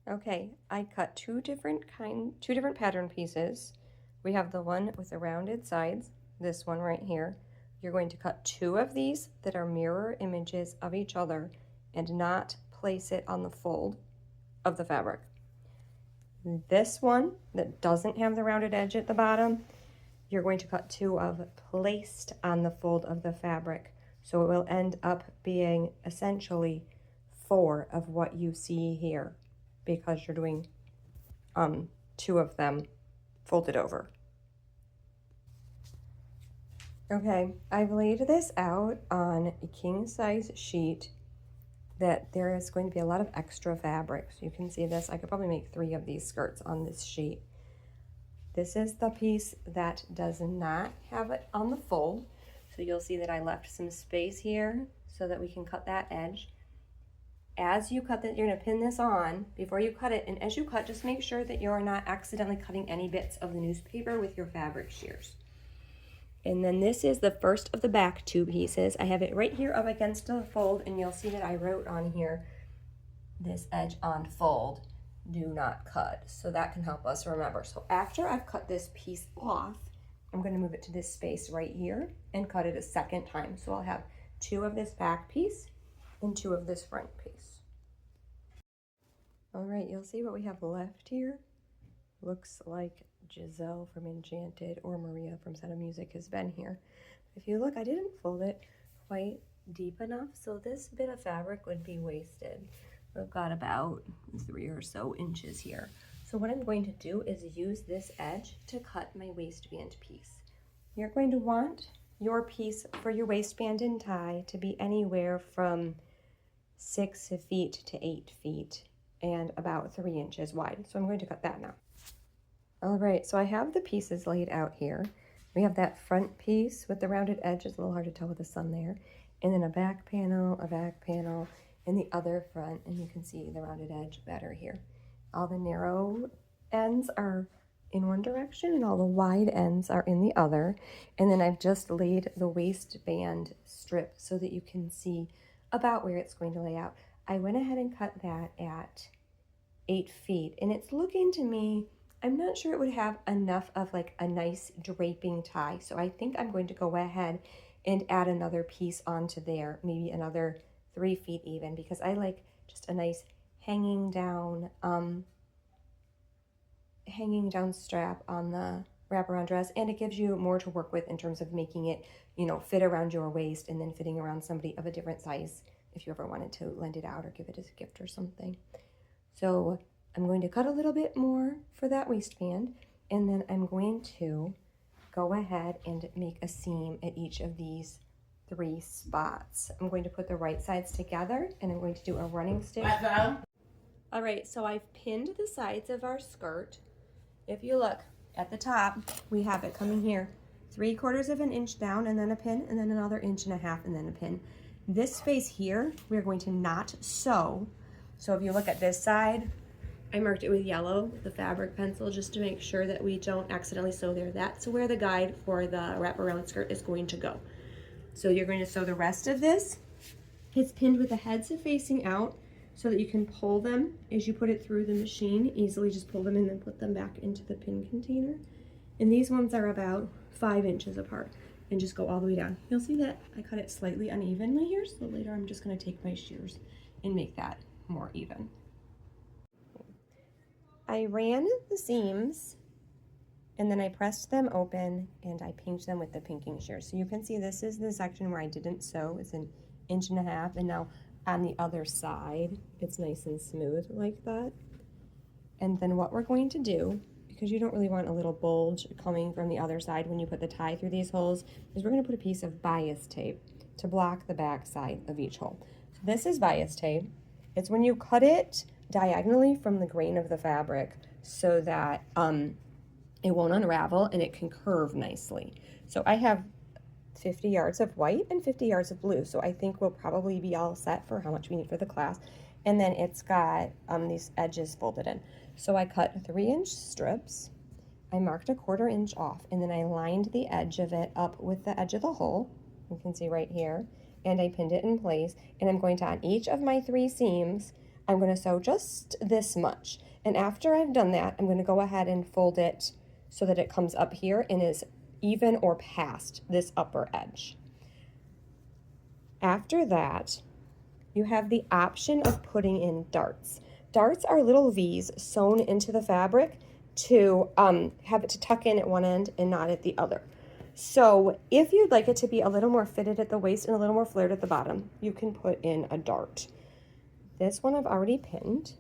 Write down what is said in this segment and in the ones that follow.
Okay, I cut two different pattern pieces. We have the one with the rounded sides, this one right here. You're going to cut two of these that are mirror images of each other and not place it on the fold of the fabric. This one that doesn't have the rounded edge at the bottom, you're going to cut two of placed on the fold of the fabric. So it will end up being essentially four of what you see here because you're doing two of them folded over. Okay, I've laid this out on a king size sheet that there is going to be a lot of extra fabric. So you can see this. I could probably make 3 of these skirts on this sheet. This is the piece that does not have it on the fold. So you'll see that I left some space here so that we can cut that edge. As you cut that, you're gonna pin this on before you cut it. And as you cut, just make sure that you're not accidentally cutting any bits of the newspaper with your fabric shears. And then this is the first of the back 2 pieces. I have it right here up against the fold, and you'll see that I wrote on here, this edge on fold, do not cut. So that can help us remember. So after I've cut this piece off, I'm gonna move it to this space right here and cut it a second time. So I'll have 2 of this back piece and 2 of this front piece. All right, you'll see what we have left here. Looks like Giselle from Enchanted or Maria from Sound of Music has been here. If you look, I didn't fold it quite deep enough, so this bit of fabric would be wasted. We've got about 3 or so inches here. So what I'm going to do is use this edge to cut my waistband piece. You're going to want your piece for your waistband and tie to be anywhere from 6 feet to 8 feet and about 3 inches wide. So I'm going to cut that now. All right, so I have the pieces laid out here. We have that front piece with the rounded edge. It's a little hard to tell with the sun there. And then a back panel, and the other front, and you can see the rounded edge better here. All the narrow ends are in one direction and all the wide ends are in the other. And then I've just laid the waistband strip so that you can see about where it's going to lay out. I went ahead and cut that at 8 feet, and it's looking to me, I'm not sure it would have enough of like a nice draping tie. So I think I'm going to go ahead and add another piece onto there, maybe another 3 feet even, because I like just a nice hanging down strap on the wraparound dress, and it gives you more to work with in terms of making it, you know, fit around your waist and then fitting around somebody of a different size if you ever wanted to lend it out or give it as a gift or something. So I'm going to cut a little bit more for that waistband, and then I'm going to go ahead and make a seam at each of these 3 spots. I'm going to put the right sides together, and I'm going to do a running stitch. All right, so I've pinned the sides of our skirt. If you look at the top, we have it coming here 3/4 of an inch down, and then a pin, and then another 1.5 inches, and then a pin. This space here, we're going to not sew. So if you look at this side, I marked it with yellow, the fabric pencil, just to make sure that we don't accidentally sew there. That's where the guide for the wraparound skirt is going to go. So you're going to sew the rest of this. It's pinned with the heads facing out so that you can pull them as you put it through the machine. Easily just pull them and then put them back into the pin container. And these ones are about 5 inches apart and just go all the way down. You'll see that I cut it slightly unevenly here, so later I'm just going to take my shears and make that more even. I ran the seams and then I pressed them open and I pinked them with the pinking shears. So you can see this is the section where I didn't sew. It's 1.5 inches, and now on the other side, it's nice and smooth like that. And then what we're going to do, because you don't really want a little bulge coming from the other side when you put the tie through these holes, is we're going to put a piece of bias tape to block the back side of each hole. So this is bias tape. It's when you cut it diagonally from the grain of the fabric so that it won't unravel and it can curve nicely. So I have 50 yards of white and 50 yards of blue, so I think we'll probably be all set for how much we need for the class. And then it's got these edges folded in. So I cut 3-inch strips. I marked 1/4 inch off, and then I lined the edge of it up with the edge of the hole. You can see right here. And I pinned it in place. And I'm going to, on each of my 3 seams, I'm going to sew just this much. And after I've done that, I'm going to go ahead and fold it so that it comes up here and is even or past this upper edge. After that, you have the option of putting in darts. Darts are little V's sewn into the fabric to have it to tuck in at one end and not at the other. So if you'd like it to be a little more fitted at the waist and a little more flared at the bottom, you can put in a dart. This one I've already pinned.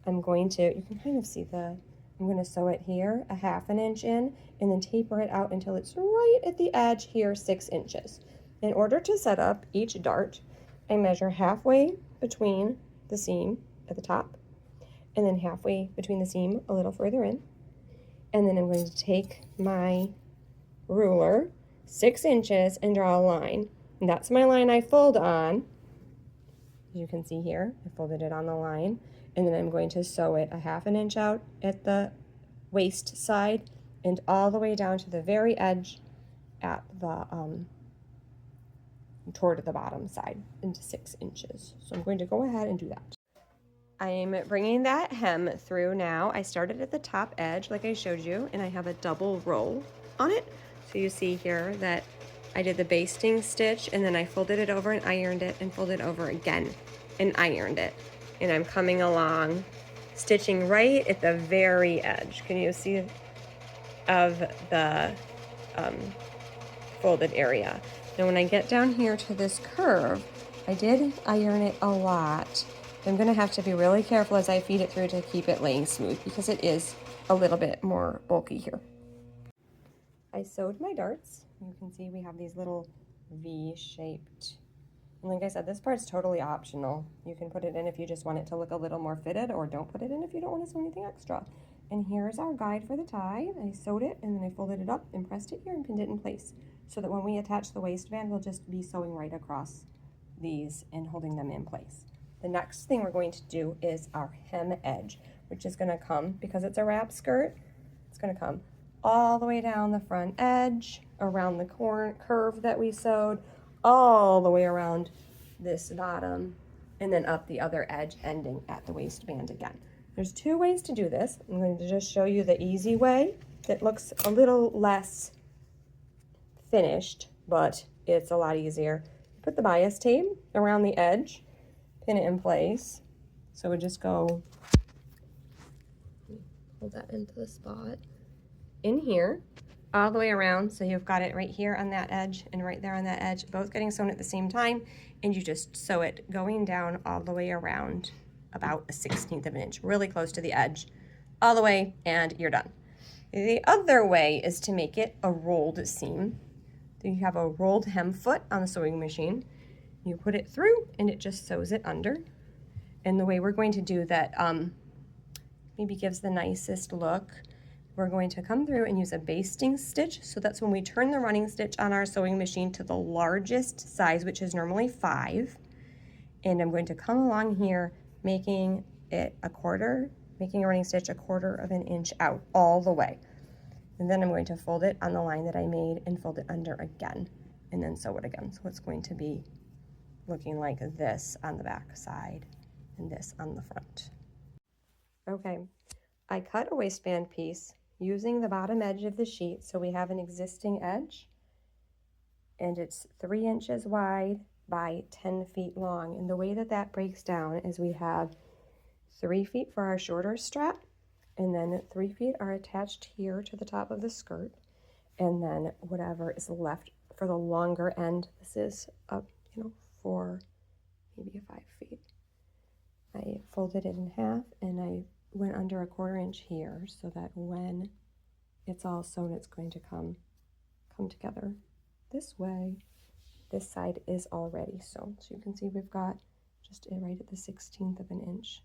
I'm going to, you can kind of see I'm going to sew it here a 1/2 inch in and then taper it out until it's right at the edge here, 6 inches. In order to set up each dart, I measure halfway between the seam at the top and then halfway between the seam a little further in. And then I'm going to take my ruler 6 inches and draw a line. And that's my line I fold on. As you can see here, I folded it on the line. And then I'm going to sew it a 1/2 inch out at the waist side and all the way down to the very edge at the toward the bottom side into 6 inches. So I'm going to go ahead and do that. I'm bringing that hem through now. I started at the top edge like I showed you, and I have a double roll on it. So you see here that I did the basting stitch and then I folded it over and ironed it and folded it over again and ironed it. And I'm coming along, stitching right at the very edge. Can you see of the folded area? Now when I get down here to this curve, I did iron it a lot. I'm gonna have to be really careful as I feed it through to keep it laying smooth because it is a little bit more bulky here. I sewed my darts. You can see we have these little V-shaped. And like I said, this part's totally optional. You can put it in if you just want it to look a little more fitted, or don't put it in if you don't want to sew anything extra. And here's our guide for the tie. I sewed it and then I folded it up and pressed it here and pinned it in place so that when we attach the waistband, we'll just be sewing right across these and holding them in place. The next thing we're going to do is our hem edge, which is going to come, because it's a wrap skirt, it's going to come all the way down the front edge, around the curve that we sewed, all the way around this bottom, and then up the other edge, ending at the waistband again. There's 2 ways to do this. I'm going to just show you the easy way that looks a little less finished, but it's a lot easier. Put the bias tape around the edge, pin it in place. So we just go, hold that into the spot in here, all the way around. So you've got it right here on that edge and right there on that edge, both getting sewn at the same time. And you just sew it going down all the way around about a 1/16 of an inch, really close to the edge, all the way, and you're done. The other way is to make it a rolled seam. So you have a rolled hem foot on the sewing machine. You put it through and it just sews it under. And the way we're going to do that maybe gives the nicest look. We're going to come through and use a basting stitch. So that's when we turn the running stitch on our sewing machine to the largest size, which is normally 5. And I'm going to come along here, making it making a running stitch a 1/4 of an inch out all the way. And then I'm going to fold it on the line that I made and fold it under again, and then sew it again. So it's going to be looking like this on the back side and this on the front. Okay, I cut a waistband piece using the bottom edge of the sheet. So we have an existing edge and it's 3 inches wide by 10 feet long. And the way that that breaks down is we have 3 feet for our shorter strap, and then 3 feet are attached here to the top of the skirt, and then whatever is left for the longer end, this is up, 4, maybe 5 feet. I folded it in half and I went under a 1/4 inch here so that when it's all sewn, it's going to come together this way. This side is already sewn. So you can see we've got just right at the 1/16 of an inch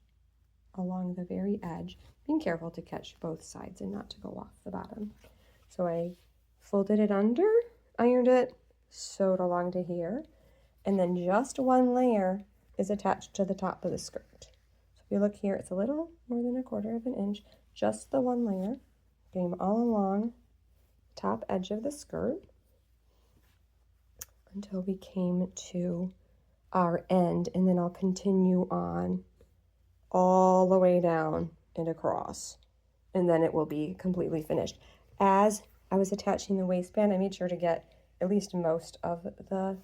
along the very edge, being careful to catch both sides and not to go off the bottom. So I folded it under, ironed it, sewed along to here, and then just one layer is attached to the top of the skirt. So if you look here, it's a little more than a 1/4 of an inch, just the one layer, getting all along the top edge of the skirt until we came to our end, and then I'll continue on all the way down and across, and then it will be completely finished. As I was attaching the waistband, I made sure to get at least most of the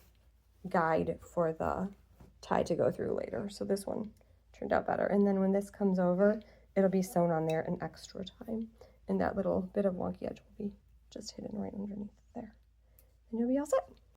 guide for the tie to go through later. So this one turned out better. And then when this comes over, it'll be sewn on there an extra time. And that little bit of wonky edge will be just hidden right underneath there. And you'll be all set.